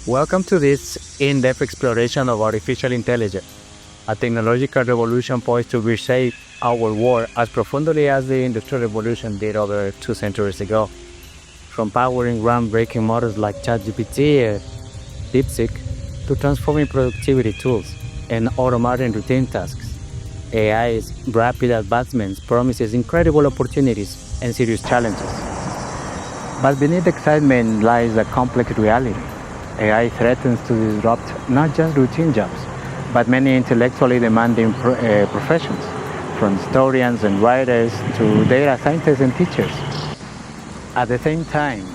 Welcome to this in-depth exploration of artificial intelligence, a technological revolution poised to reshape our world as profoundly as the Industrial Revolution did over 2 centuries ago. From powering groundbreaking models like ChatGPT, DeepSeek, to transforming productivity tools and automating routine tasks, AI's rapid advancements promises incredible opportunities and serious challenges. But beneath excitement lies a complex reality. AI threatens to disrupt not just routine jobs, but many intellectually demanding professions, from historians and writers to data scientists and teachers. At the same time,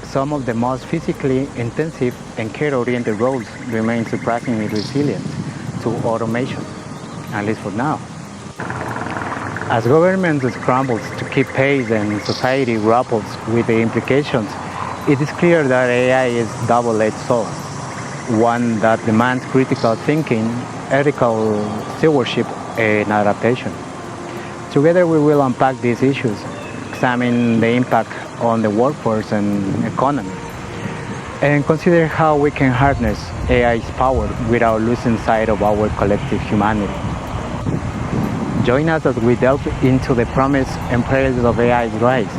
some of the most physically intensive and care-oriented roles remain surprisingly resilient to automation, at least for now. As governments scramble to keep pace and society grapples with the implications, it is clear that AI is a double-edged sword, one that demands critical thinking, ethical stewardship, and adaptation. Together we will unpack these issues, examine the impact on the workforce and economy, and consider how we can harness AI's power without losing sight of our collective humanity. Join us as we delve into the promise and perils of AI's rise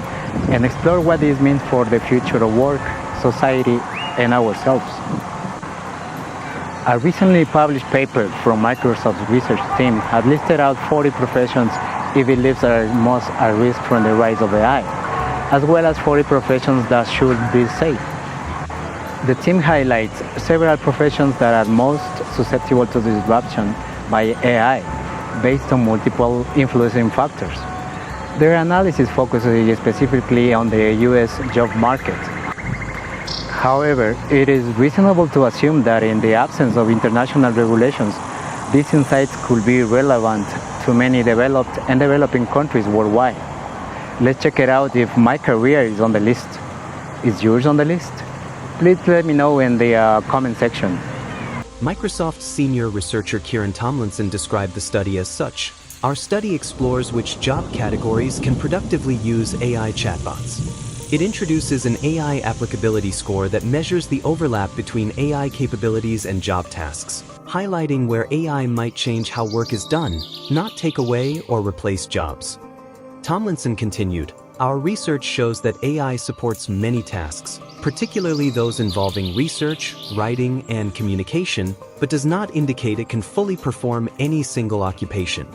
and explore what this means for the future of work, society, and ourselves. A recently published paper from Microsoft's research team had listed out 40 professions it believes are most at risk from the rise of AI, as well as 40 professions that should be safe. The team highlights several professions that are most susceptible to disruption by AI, based on multiple influencing factors. Their analysis focuses specifically on the U.S. job market. However, it is reasonable to assume that in the absence of international regulations, these insights could be relevant to many developed and developing countries worldwide. Let's check it out if my career is on the list. Is yours on the list? Please let me know in the comment section. Microsoft senior researcher Kieran Tomlinson described the study as such. Our study explores which job categories can productively use AI chatbots. It introduces an AI applicability score that measures the overlap between AI capabilities and job tasks, highlighting where AI might change how work is done, not take away or replace jobs. Tomlinson continued, "Our research shows that AI supports many tasks, particularly those involving research, writing, and communication, but does not indicate it can fully perform any single occupation.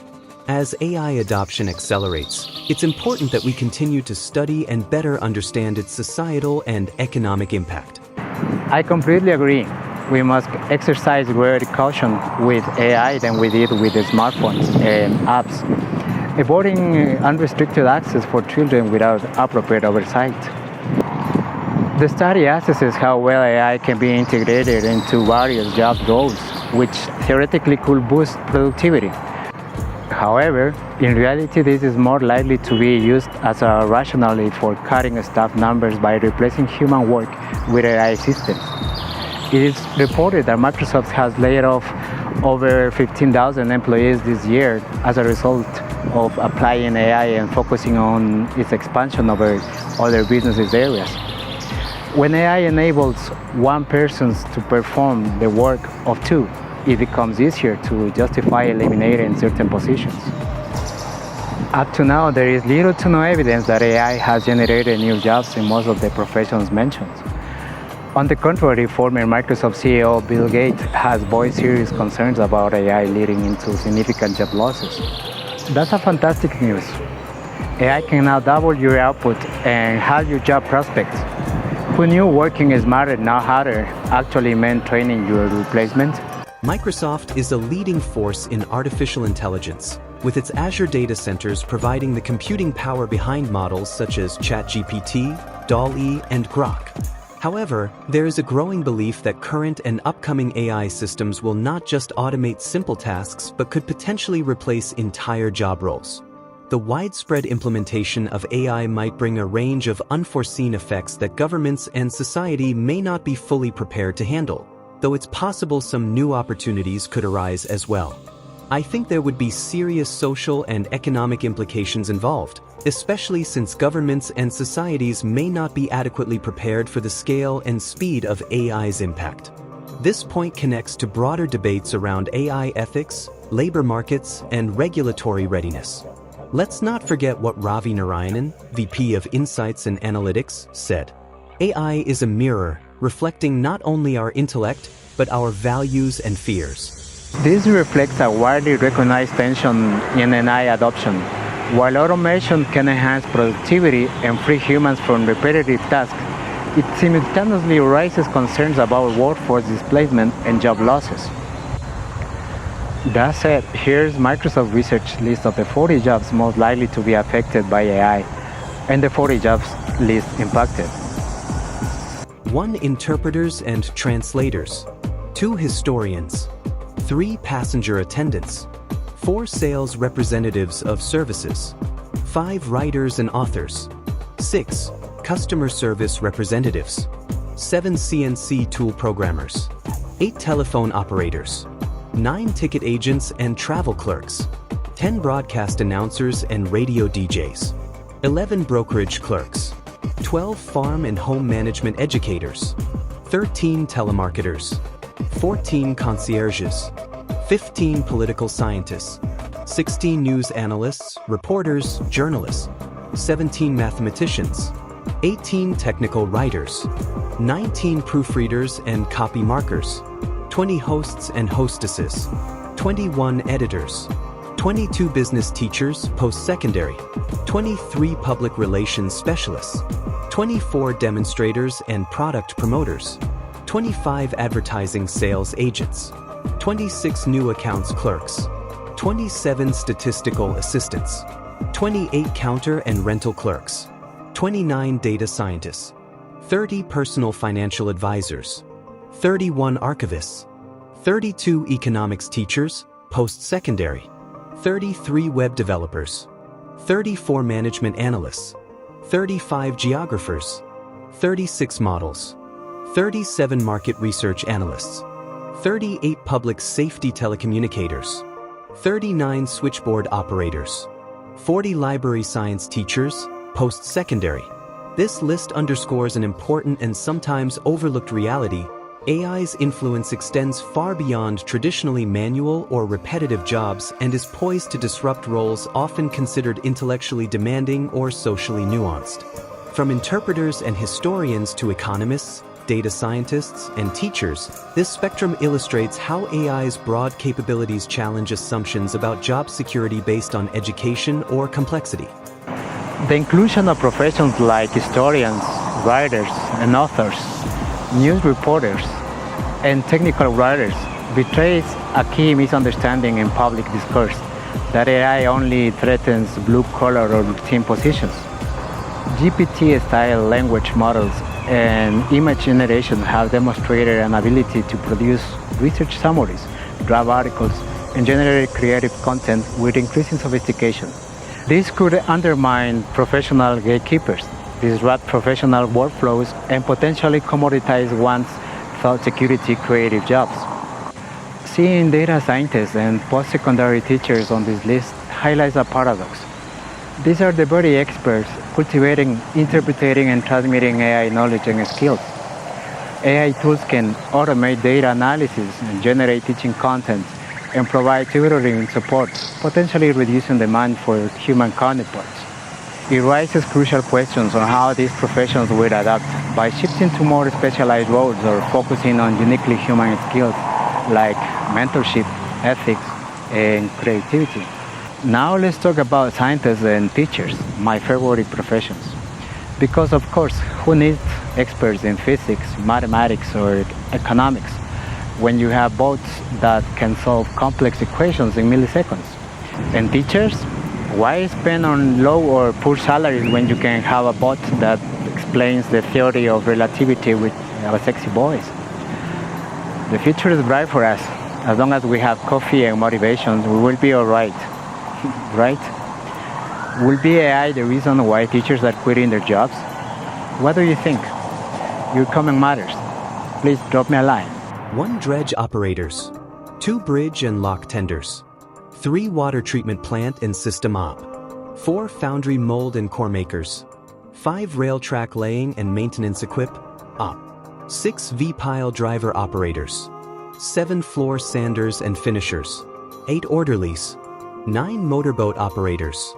As AI adoption accelerates, it's important that we continue to study and better understand its societal and economic impact." I completely agree. We must exercise greater caution with AI than we did with the smartphones and apps, avoiding unrestricted access for children without appropriate oversight. The study assesses how well AI can be integrated into various job roles, which theoretically could boost productivity. However, in reality, this is more likely to be used as a rationale for cutting staff numbers by replacing human work with AI systems. It is reported that Microsoft has laid off over 15,000 employees this year as a result of applying AI and focusing on its expansion over other business areas. When AI enables one person to perform the work of two, it becomes easier to justify eliminating certain positions. Up to now, there is little to no evidence that AI has generated new jobs in most of the professions mentioned. On the contrary, former Microsoft CEO Bill Gates has voiced serious concerns about AI leading into significant job losses. That's a fantastic news. AI can now double your output and halve your job prospects. Who knew working smarter, not harder, actually meant training your replacement? Microsoft is a leading force in artificial intelligence, with its Azure data centers providing the computing power behind models such as ChatGPT, DALL-E, and Grok. However, there is a growing belief that current and upcoming AI systems will not just automate simple tasks but could potentially replace entire job roles. The widespread implementation of AI might bring a range of unforeseen effects that governments and society may not be fully prepared to handle, though it's possible some new opportunities could arise as well. I think there would be serious social and economic implications involved, especially since governments and societies may not be adequately prepared for the scale and speed of AI's impact. This point connects to broader debates around AI ethics, labor markets, and regulatory readiness. Let's not forget what Ravi Narayanan, VP of Insights and Analytics, said. AI is a mirror, reflecting not only our intellect, but our values and fears. This reflects a widely recognized tension in AI adoption. While automation can enhance productivity and free humans from repetitive tasks, it simultaneously raises concerns about workforce displacement and job losses. That said, here's Microsoft Research list of the 40 jobs most likely to be affected by AI, and the 40 jobs list impacted. 1. Interpreters and translators. 2. Historians. 3. Passenger attendants. 4. Sales representatives of services. 5. Writers and authors. 6. Customer service representatives. 7. CNC tool programmers. 8. Telephone operators. 9. Ticket agents and travel clerks. 10. Broadcast announcers and radio DJs. 11. Brokerage clerks. 12. Farm and home management educators. 13. Telemarketers. 14. Concierges. 15. Political scientists. 16. News analysts, reporters, journalists. 17. Mathematicians. 18. Technical writers. 19. Proofreaders and copy markers. 20. Hosts and hostesses. 21. Editors. 22. Business teachers, post-secondary. 23. Public relations specialists. 24. Demonstrators and product promoters. 25. Advertising sales agents. 26. New accounts clerks. 27. Statistical assistants. 28. Counter and rental clerks. 29. Data scientists. 30. Personal financial advisors. 31. Archivists. 32. Economics teachers, post-secondary. 33. Web developers. 34. Management analysts. 35. Geographers. 36. Models. 37. Market research analysts. 38. Public safety telecommunicators. 39. Switchboard operators. 40. Library science teachers, post-secondary. This list underscores an important and sometimes overlooked reality. AI's influence extends far beyond traditionally manual or repetitive jobs and is poised to disrupt roles often considered intellectually demanding or socially nuanced. From interpreters and historians to economists, data scientists, and teachers, this spectrum illustrates how AI's broad capabilities challenge assumptions about job security based on education or complexity. The inclusion of professions like historians, writers, and authors, news reporters, and technical writers betrays a key misunderstanding in public discourse that AI only threatens blue-collar or routine positions. GPT-style language models and image generation have demonstrated an ability to produce research summaries, draft articles, and generate creative content with increasing sophistication. This could undermine professional gatekeepers, disrupt professional workflows, and potentially commoditize one's thought security creative jobs. Seeing data scientists and post-secondary teachers on this list highlights a paradox. These are the very experts cultivating, interpreting, and transmitting AI knowledge and skills. AI tools can automate data analysis and generate teaching content and provide tutoring support, potentially reducing demand for human counterparts. It raises crucial questions on how these professions will adapt by shifting to more specialized roles or focusing on uniquely human skills like mentorship, ethics, and creativity. Now let's talk about scientists and teachers, my favorite professions. Because of course, who needs experts in physics, mathematics, or economics when you have bots that can solve complex equations in milliseconds? And teachers? Why spend on low or poor salaries when you can have a bot that explains the theory of relativity with a sexy voice? The future is bright for us. As long as we have coffee and motivation, we will be all right. Right? Will be AI the reason why teachers are quitting their jobs? What do you think? Your comment matters. Please drop me a line. 1. Dredge operators. 2. Bridge and lock tenders. 3 water treatment plant and system op, 4 foundry mold and core makers, 5 rail track laying and maintenance op, 6 V-pile driver operators, 7 floor sanders and finishers, 8 orderlies, 9 motorboat operators,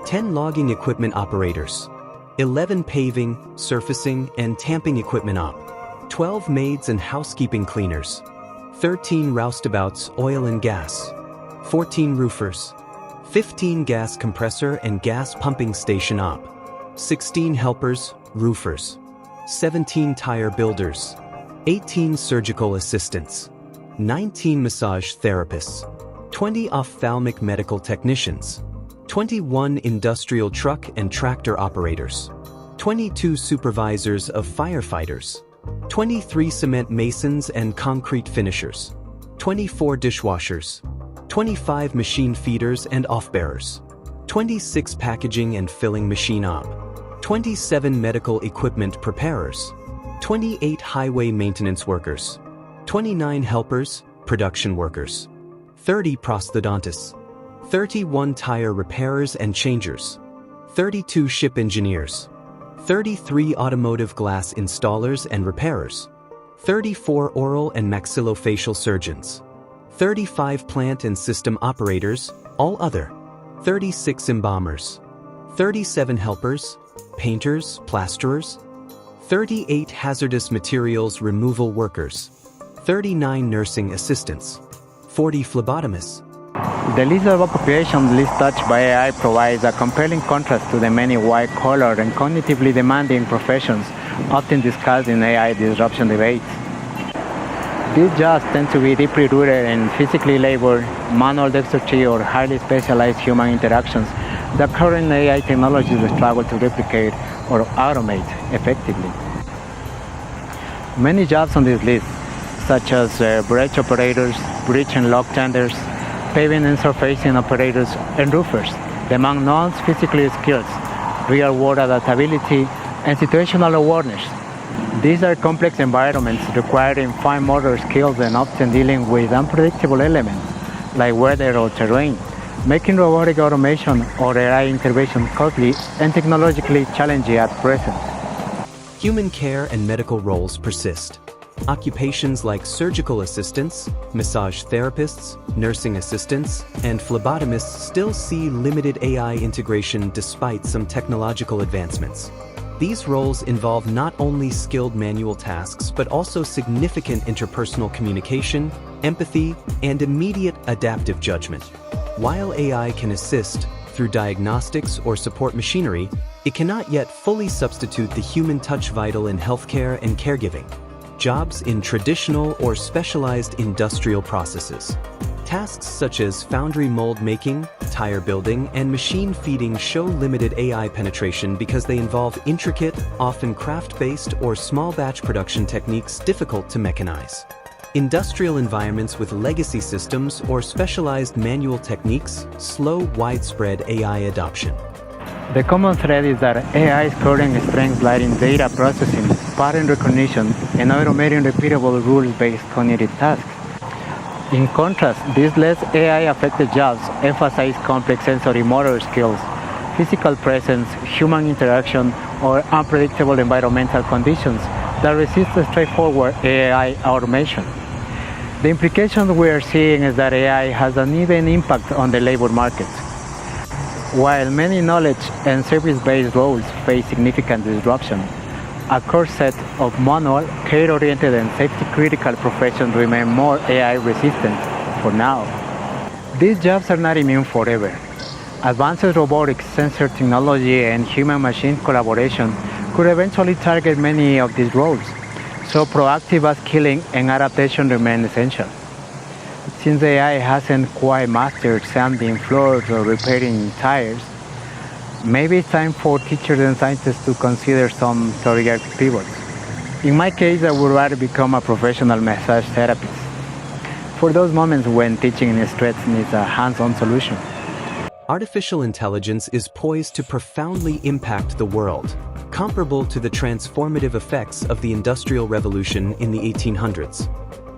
10 logging equipment operators, 11 paving, surfacing, and tamping equipment op, 12 maids and housekeeping cleaners, 13 roustabouts oil and gas, 14 roofers, 15 gas compressor and gas pumping station op, 16 helpers, roofers, 17 tire builders, 18 surgical assistants, 19 massage therapists, 20 ophthalmic medical technicians, 21 industrial truck and tractor operators, 22 supervisors of firefighters, 23 cement masons and concrete finishers, 24 dishwashers, 25 machine feeders and off-bearers, 26 packaging and filling machine op, 27 medical equipment preparers, 28 highway maintenance workers, 29 helpers, production workers, 30 prosthodontists, 31 tire repairers and changers, 32 ship engineers, 33 automotive glass installers and repairers, 34 oral and maxillofacial surgeons, 35 plant and system operators, all other, 36 embalmers, 37 helpers, painters, plasterers, 38 hazardous materials removal workers, 39 nursing assistants, 40 phlebotomists. The list of occupations least touched by AI provides a compelling contrast to the many white-collar and cognitively demanding professions often discussed in AI disruption debates. These jobs tend to be deeply rooted in physically labored, manual dexterity, or highly specialized human interactions that current AI technologies struggle to replicate or automate effectively. Many jobs on this list, such as bridge operators, bridge and lock tenders, paving and surfacing operators, and roofers, demand non-physical skills, real-world adaptability, and situational awareness. These are complex environments requiring fine motor skills and often dealing with unpredictable elements like weather or terrain, making robotic automation or AI intervention costly and technologically challenging at present. Human care and medical roles persist. Occupations like surgical assistants, massage therapists, nursing assistants, and phlebotomists still see limited AI integration despite some technological advancements. These roles involve not only skilled manual tasks but also significant interpersonal communication, empathy, and immediate adaptive judgment. While AI can assist through diagnostics or support machinery, it cannot yet fully substitute the human touch vital in healthcare and caregiving. Jobs in traditional or specialized industrial processes. Tasks such as foundry mold making, tire building, and machine feeding show limited AI penetration because they involve intricate, often craft-based or small batch production techniques difficult to mechanize. Industrial environments with legacy systems or specialized manual techniques slow widespread AI adoption. The common thread is that AI's current strengths lie in data processing, pattern recognition, and automating repeatable rules-based cognitive tasks. In contrast, these less AI-affected jobs emphasize complex sensory motor skills, physical presence, human interaction, or unpredictable environmental conditions that resist straightforward AI automation. The implication we are seeing is that AI has an even impact on the labor market. While many knowledge and service-based roles face significant disruption, a core set of manual, care-oriented, and safety-critical professions remain more AI-resistant for now. These jobs are not immune forever. Advanced robotics, sensor technology, and human-machine collaboration could eventually target many of these roles, so proactive upskilling and adaptation remain essential. Since AI hasn't quite mastered sanding floors or repairing tires, maybe it's time for teachers and scientists to consider some career pivots. In my case, I would rather become a professional massage therapist for those moments when teaching in stress needs a hands-on solution. Artificial intelligence is poised to profoundly impact the world, comparable to the transformative effects of the Industrial Revolution in the 1800s.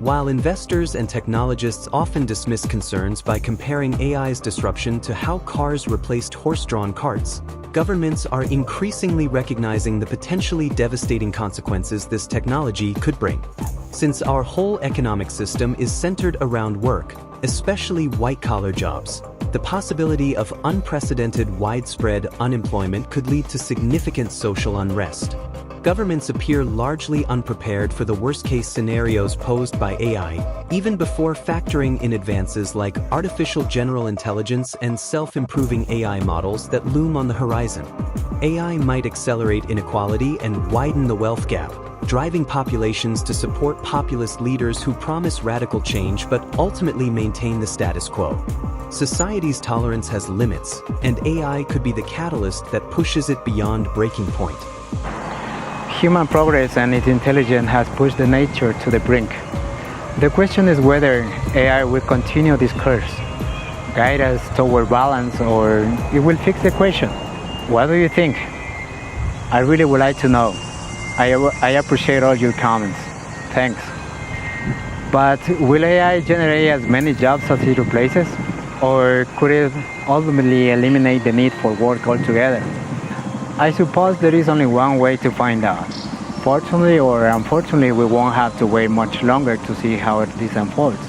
While investors and technologists often dismiss concerns by comparing AI's disruption to how cars replaced horse-drawn carts, governments are increasingly recognizing the potentially devastating consequences this technology could bring. Since our whole economic system is centered around work, especially white-collar jobs, the possibility of unprecedented widespread unemployment could lead to significant social unrest. Governments appear largely unprepared for the worst-case scenarios posed by AI, even before factoring in advances like artificial general intelligence and self-improving AI models that loom on the horizon. AI might accelerate inequality and widen the wealth gap, driving populations to support populist leaders who promise radical change but ultimately maintain the status quo. Society's tolerance has limits, and AI could be the catalyst that pushes it beyond breaking point. Human progress and its intelligence has pushed the nature to the brink. The question is whether AI will continue this course, guide us toward balance, or it will fix the equation. What do you think? I really would like to know. I appreciate all your comments. Thanks. But will AI generate as many jobs as it replaces? Or could it ultimately eliminate the need for work altogether? I suppose there is only one way to find out. Fortunately or unfortunately, we won't have to wait much longer to see how this unfolds.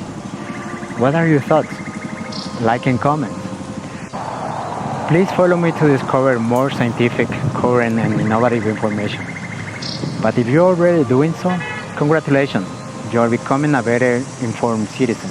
What are your thoughts? Like and comment. Please follow me to discover more scientific, current, and innovative information. But if you're already doing so, congratulations, you're becoming a better informed citizen.